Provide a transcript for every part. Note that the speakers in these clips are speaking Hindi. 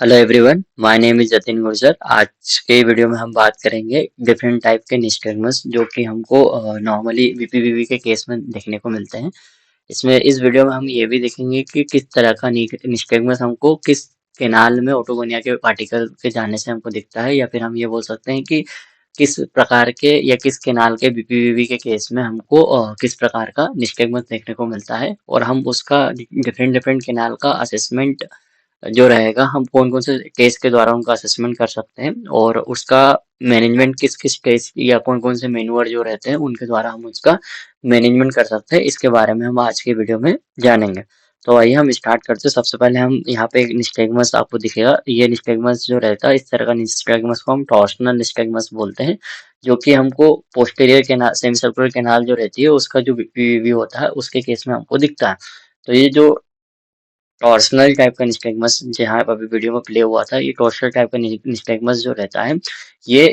Hello everyone, my name is Jatin Gurjar. आज के वीडियो में हम बात करेंगे डिफरेंट टाइप के निस्टैगम्स जो कि हमको नॉर्मली वीपीवीवी के केस में देखने को मिलते हैं। इसमें इस वीडियो में हम ये भी देखेंगे कि किस तरह का निस्टैगम्स हमको किस केनाल में ऑटोगोनिया के पार्टिकल के जाने से हमको दिखता है, या फिर हम ये बोल सकते हैं कि किस प्रकार के या किस केनाल के वीपीवीवी के केस में हमको किस प्रकार का निस्टैगम्स देखने को मिलता है, और हम उसका डिफरेंट डिफरेंट केनाल का असेसमेंट जो रहेगा, हम कौन कौन से टेस्ट के द्वारा उनका असेसमेंट कर सकते हैं, और उसका मैनेजमेंट किस किस टेस्ट या कौन कौन से मेन्यूअर जो रहते हैं उनके द्वारा हम उसका मैनेजमेंट कर सकते हैं। इसके बारे में हम आज के वीडियो में जानेंगे। तो आइए हम स्टार्ट करते हैं। सबसे पहले हम यहाँ पे एक निस्टैगमस आपको दिखेगा। ये निस्टैगमस जो रहता है, इस तरह का निस्टैगमस को हम टॉर्सनल निस्टैगमस बोलते हैं, जो कि हमको posterior canal semi circular canal जो रहती है उसका जो व्यू होता है उसके केस में हमको दिखता है। तो ये जो टॉर्सनल टाइप का निस्टैगमस जहाँ अभी वीडियो में प्ले हुआ था, ये टॉर्सनल टाइप का निस्टैगमस जो रहता है, ये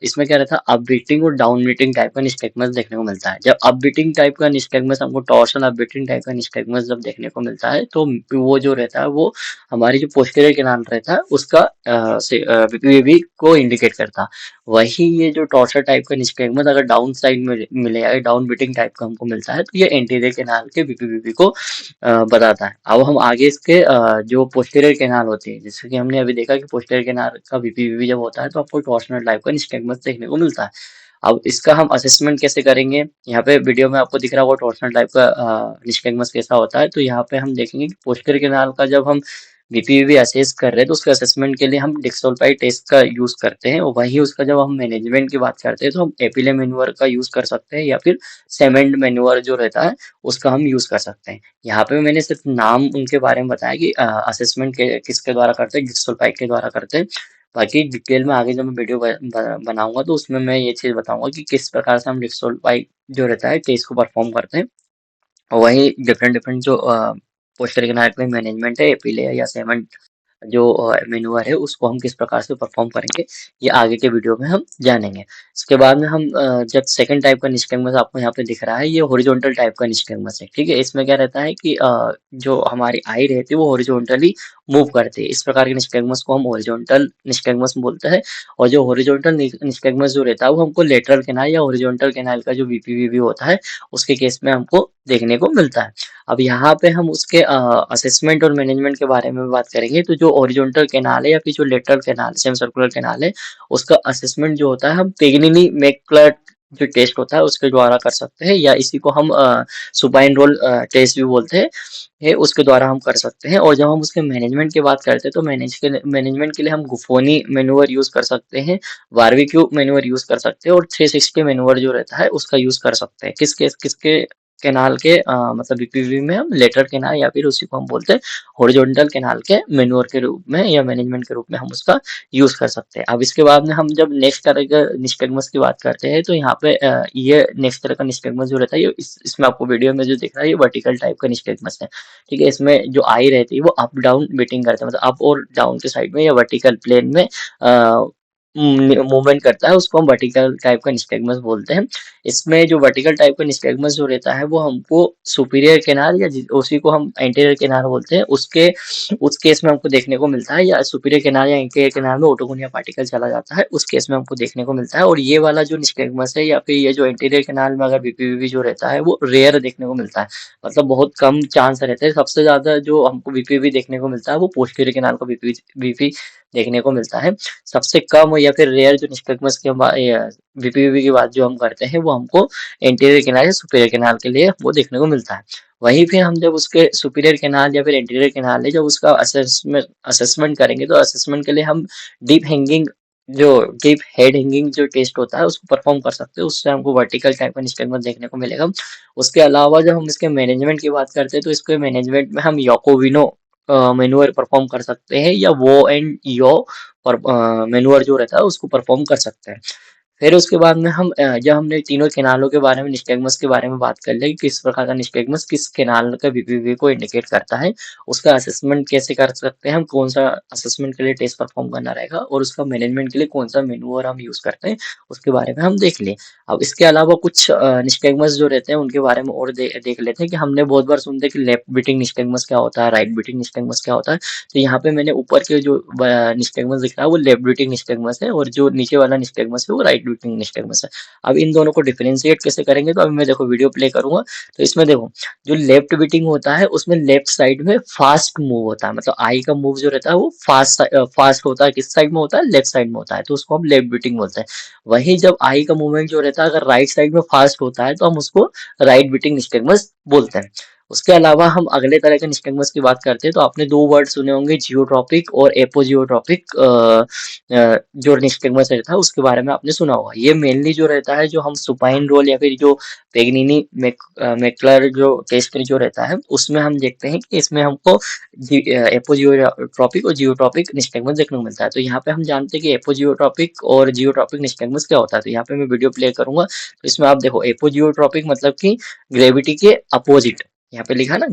इसमें क्या रहता है, अप बीटिंग और डाउन बीटिंग टाइप का निस्टैगमस देखने को मिलता है। जब अप बीटिंग टाइप का निस्टैगमस हमको टॉर्सनल अप बीटिंग टाइप का निस्टैगमस जब देखने को मिलता है, तो वो जो रहता है वो हमारी जो पोस्टीरियर कैनाल रहता है उसका वीपीवीवी को इंडिकेट करता है। वही ये जो टॉर्सनल टाइप का निस्टैगमस अगर डाउन साइड में मिलेगा, डाउन बीटिंग टाइप का हमको मिलता है, तो ये एंटीरियर कैनाल के वीपीवीवी को बताता है। अब हम आगे इसके जो पोस्टीरियर कैनाल होती है, जैसे कि हमने अभी देखा कि पोस्टीरियर कैनाल का वीपीवीवी जब होता है तो आपको टॉर्सनल टाइप का निस्टैगमस देखने को मिलता है। अब इसका हम असेसमेंट कैसे करेंगे, यहाँ पे वीडियो में आपको दिख रहा होगा टॉर्सनल टाइप का निस्टैगमस कैसा होता है। तो यहाँ पे हम देखेंगे कि पोस्टीरियर कैनाल का जब हम वीपीवीवी असेस कर रहे हैं तो उसके असेसमेंट के लिए हम डिक्सोल्फाइड टेस्ट का यूज करते हैं, और वहीं उसका जब हम मैनेजमेंट की बात करते हैं तो हम एपिले मैन्योर का यूज कर सकते हैं, या फिर सेमेंट मैन्योर जो रहता है उसका हम यूज कर सकते हैं। यहाँ पे मैंने सिर्फ नाम उनके बारे में बताया कि असेसमेंट के किसके द्वारा करते हैं, डिक्सोल्फाइड के द्वारा करते हैं। बाकी डिटेल में आगे जब मैं वीडियो बनाऊंगा तो उसमें मैं ये चीज बताऊंगा कि किस प्रकार से हम डिक्सोल्फाइड जो रहता है टेस्ट को परफॉर्म करते हैं। और वही डिफरेंट डिफरेंट जो पोस्टर के मैनेजमेंट है, एपिले या सेमेंट जो मेन्यूअर है उसको हम किस प्रकार से परफॉर्म करेंगे, ये आगे के वीडियो में हम जानेंगे। इसके बाद में हम जब सेकंड टाइप का निस्टैगमस आपको यहाँ पे दिख रहा है, ये हॉरिजॉन्टल टाइप का निस्टैगमस है। ठीक है, इसमें क्या रहता है कि जो हमारी आई रहती है वो हॉरिजॉन्टली मूव करती है। इस प्रकार के निस्टैगमस को हम हॉरिजॉन्टल निस्टैगमस बोलते हैं। और जो हॉरिजॉन्टल निस्टैगमस जो रहता है वो हमको लेटरल कैनाल या हॉरिजॉन्टल कैनाल का जो वीपीवीवी होता है उसके केस में हमको देखने को मिलता है। अब यहाँ पे हम उसके असेसमेंट और मैनेजमेंट के बारे में बात करेंगे। तो जो ओरिजेंटल कैनाल है या फिर जो lateral canal semi circular canal है, उसका असेसमेंट जो होता है हम पेगनिनी मैकक्लर्ट जो टेस्ट होता है उसके द्वारा कर सकते हैं, या इसी को हम सुपाइन रोल टेस्ट भी बोलते हैं, ये उसके द्वारा हम कर सकते हैं। और जब हम उसके मैनेजमेंट की बात करते हैं तो मैनेजमेंट के लिए हम गुफोनी मैन्योर यूज कर सकते हैं, बारबेक्यू मैन्योर यूज कर सकते हैं, और 360 मैन्योर जो रहता है उसका यूज कर सकते हैं। किसके कैनाल के मतलब वीपीवी में हम लेटरल कैनाल या फिर उसी को हम बोलते हैं हॉरिजॉन्टल कैनाल के मैन्योर के रूप में या मैनेजमेंट के रूप में हम उसका यूज कर सकते हैं। अब इसके बाद में हम जब नेक्स्ट तरह का निस्टैगमस की बात करते हैं तो यहाँ पे ये नेक्स्ट तरह का निस्टैगमस जो रहता है, ये इसमें आपको वीडियो में जो दिख रहा है ये वर्टिकल टाइप का निस्टैगमस है। ठीक है, इसमें जो आई रहती है वो अप डाउन बीटिंग करता है, मतलब अप और डाउन के साइड में या वर्टिकल प्लेन में मूवमेंट करता है, उसको हम वर्टिकल टाइप का निस्टैगमस बोलते हैं। इसमें जो वर्टिकल टाइप का निस्टैगमस जो रहता है वो हमको सुपीरियर कैनाल या उसी को हम एंटीरियर कैनाल बोलते हैं उसके उस केस में हमको देखने को मिलता है, या सुपीरियर कैनाल या एंटीरियर कैनाल में ऑटोगोनिया पार्टिकल चला जाता है उस केस में हमको देखने को मिलता है। और ये वाला जो निस्टैगमस है या फिर ये जो एंटीरियर कैनाल में अगर वीपीवीवी जो रहता है वो रेयर देखने को मिलता है, मतलब बहुत कम चांस रहते हैं। सबसे ज्यादा जो हमको वीपीवी देखने को मिलता है वो पोस्टीरियर कैनाल का वीपी देखने को मिलता है। सबसे कम या फिर रेयर जो निस्टैगमस के वीपीवी की बात जो हम करते हैं वो हमको एंटीरियर कैनाल या सुपीरियर कैनाल के लिए वो देखने को मिलता है। वहीं फिर हम जब उसके सुपीरियर कैनाल या फिर एंटीरियर कैनाल है जब उसका असेसमेंट करेंगे तो असेसमेंट के लिए हम डीप हैंगिंग जो डीप हेड हैंगिंग जो टेस्ट होता है उसको परफॉर्म कर सकते हैं, उससे हमको वर्टिकल टाइप का निस्टैगमस देखने को मिलेगा। उसके अलावा जब हम इसके मैनेजमेंट की बात करते हैं तो इसके मैनेजमेंट में हम याकोविनो मैन्योर परफॉर्म कर सकते हैं, या वो एंड यो पर मैन्योर जो रहता है उसको परफॉर्म कर सकते हैं। फिर उसके बाद में हम जब हमने तीनों केनालों के बारे में, निस्टैगमस के बारे में बात कर ली, किस प्रकार का निस्टैगमस किस केनाल का वीपीवी को इंडिकेट करता है, उसका असेसमेंट कैसे कर सकते हैं हम, कौन सा असेसमेंट के लिए टेस्ट परफॉर्म करना रहेगा और उसका मैनेजमेंट के लिए कौन सा मैन्युअर हम यूज करते हैं, उसके बारे में हम देख लिए। अब इसके अलावा कुछ निस्टैगमस जो रहते हैं उनके बारे में और देख लेते हैं कि हमने बहुत बार सुनते हैं कि लेफ्ट बीटिंग निस्टैगमस क्या होता है, राइट बीटिंग निस्टैगमस क्या होता है। तो यहाँ पे मैंने ऊपर के जो निस्टैगमस दिख रहा है वो लेफ्ट बीटिंग निस्टैगमस है, और जो नीचे वाला निस्टैगमस है वो राइट बीटिंग निस्टैगमस है। अब इन दोनों को डिफरेंशिएट कैसे करेंगे, तो अभी मैं देखो वीडियो प्ले करूंगा। तो इसमें देखो, जो लेफ्ट बीटिंग होता है उसमें लेफ्ट साइड में फास्ट मूव होता है, मतलब आई का मूव जो रहता है वो फास्ट होता है। किस साइड में होता है, लेफ्ट साइड में होता है, तो उसको हम लेफ्ट बीटिंग बोलते हैं। वहीं जब आई का मूवमेंट जो रहता है अगर राइट साइड में फास्ट होता है तो हम उसको राइट बीटिंग निस्टैगमस बोलते हैं। उसके अलावा हम अगले तरह के निस्टैगमस की बात करते हैं, तो आपने दो वर्ड सुने होंगे, जियोट्रॉपिक और एपोजियोट्रॉपिक। जो निस्टैगमस रहता है उसके बारे में आपने सुना होगा। ये मेनली जो रहता है, जो हम सुपाइन रोल या फिर जो पेगनीनी मैक्लर जो टेस्ट जो रहता है उसमें हम देखते हैं कि इसमें हमको एपोजियोट्रॉपिक और जियोट्रॉपिक निस्टैगमस देखने को मिलता है। तो यहाँ पे हम जानते हैं कि एपोजियोट्रॉपिक और जियोट्रॉपिक निस्टैगमस क्या होता है। तो यहाँ पे मैं वीडियो प्ले करूंगा, तो इसमें आप देखो, एपोजियोट्रॉपिक मतलब कि ग्रेविटी के अपोजिट, यहाँ पे लिखा ना,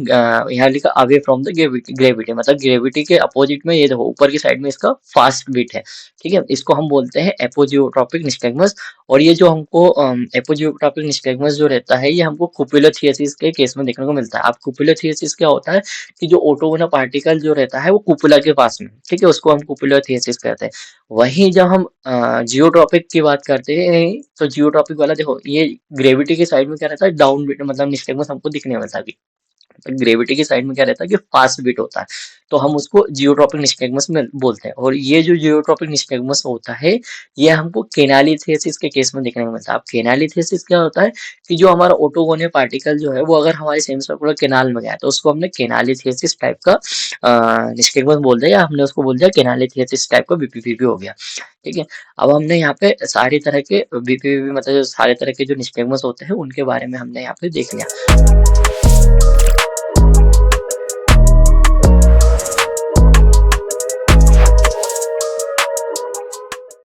यहाँ लिखा अवे फ्रॉम द ग्रेविटी, मतलब ग्रेविटी के अपोजिट में, ये देखो ऊपर की साइड में इसका फास्ट बीट है। ठीक है, इसको हम बोलते हैं एपोजियोट्रॉपिक निस्टैगमस। और ये जो हमको एपोजियोट्रॉपिक निस्टैगमस जो रहता है ये हमको कुपुलोथियसिस के केस में देखने को मिलता है। अब कुपुलोथियसिस क्या होता है कि जो ऑटोगोनल पार्टिकल जो रहता है वो कुपुला के पास में, ठीक है, उसको हम कुपुलोथियसिस कहते हैं। वहीं जब हम जियोट्रॉपिक की बात करते हैं, तो जियोट्रॉपिक वाला देखो, ये ग्रेविटी के साइड में क्या रहता है, डाउन बीट, मतलब निस्टैगमस हमको दिखने मिलता है। ग्रेविटी की साइड में क्या रहता है कि फास्ट बीट होता है, तो हम उसको जियोट्रॉपिक निस्टैगमस में बोलते हैं। और ये जो जियोट्रॉपिक निस्टैगमस होता है ये हमको केनालिथेसिस के केस में देखने को मिलता है। अब केनालिथेसिस क्या होता है कि जो हमारा ऑटोगोनल पार्टिकल जो है वो अगर हमारे सेमी सर्कुलर केनाल में गया तो उसको हमने केनालिथेसिस टाइप का निस्टैगमस बोल दिया, या हमने उसको बोल दिया केनालिथेसिस टाइप का बीपीपीवी हो गया। ठीक है, अब हमने यहाँ पे सारी तरह के बीपीपीवी, मतलब सारे तरह के जो निस्टैगमस होते हैं उनके बारे में हमने यहाँ पे देख लिया।